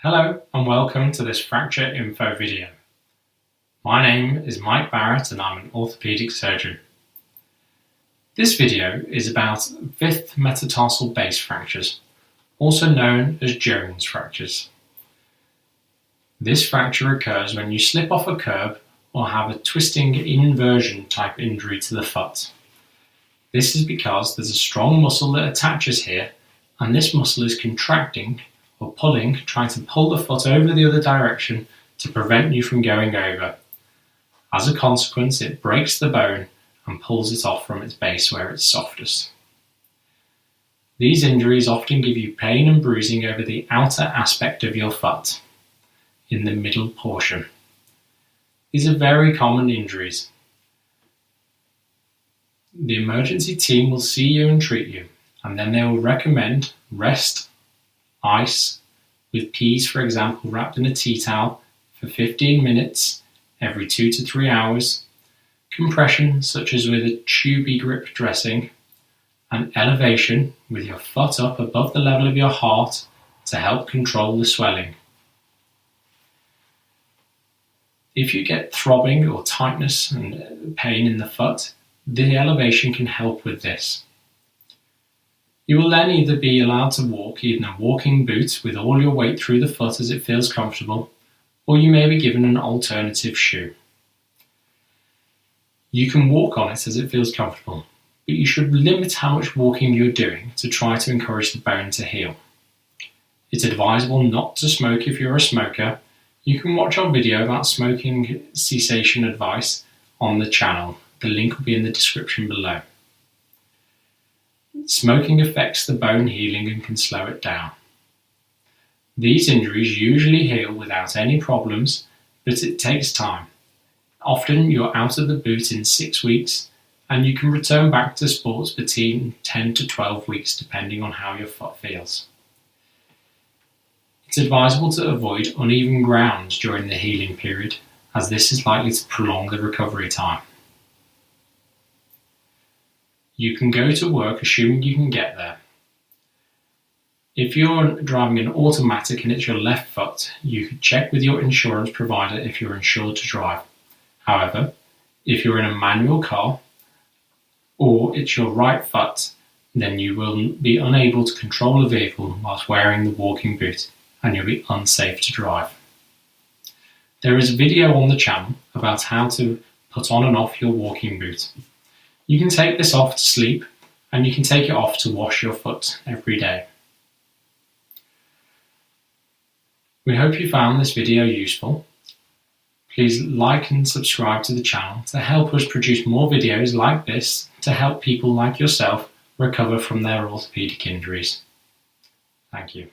Hello and welcome to this fracture info video. My name is Mike Barrett and I'm an orthopaedic surgeon. This video is about fifth metatarsal base fractures, also known as Jones fractures. This fracture occurs when you slip off a curb or have a twisting inversion type injury to the foot. This is because there's a strong muscle that attaches here, and this muscle is contracting or pulling, trying to pull the foot over the other direction to prevent you from going over. As a consequence, it breaks the bone and pulls it off from its base where it's softest. These injuries often give you pain and bruising over the outer aspect of your foot, in the middle portion. These are very common injuries. The emergency team will see you and treat you, and then they will recommend rest, ice, with peas, for example, wrapped in a tea towel for 15 minutes every 2 to 3 hours, compression such as with a tubey grip dressing, and elevation with your foot up above the level of your heart to help control the swelling. If you get throbbing or tightness and pain in the foot, the elevation can help with this. You will then either be allowed to walk in a walking boot with all your weight through the foot as it feels comfortable, or you may be given an alternative shoe. You can walk on it as it feels comfortable, but you should limit how much walking you're doing to try to encourage the bone to heal. It's advisable not to smoke if you're a smoker. You can watch our video about smoking cessation advice on the channel. The link will be in the description below. Smoking affects the bone healing and can slow it down. These injuries usually heal without any problems, but it takes time. Often you're out of the boot in 6 weeks, and you can return back to sports between 10 to 12 weeks depending on how your foot feels. It's advisable to avoid uneven ground during the healing period, as this is likely to prolong the recovery time. You can go to work assuming you can get there. If you're driving an automatic and it's your left foot, you could check with your insurance provider if you're insured to drive. However, if you're in a manual car or it's your right foot, then you will be unable to control a vehicle whilst wearing the walking boot, and you'll be unsafe to drive. There is a video on the channel about how to put on and off your walking boot. You can take this off to sleep, and you can take it off to wash your foot every day. We hope you found this video useful. Please like and subscribe to the channel to help us produce more videos like this to help people like yourself recover from their orthopaedic injuries. Thank you.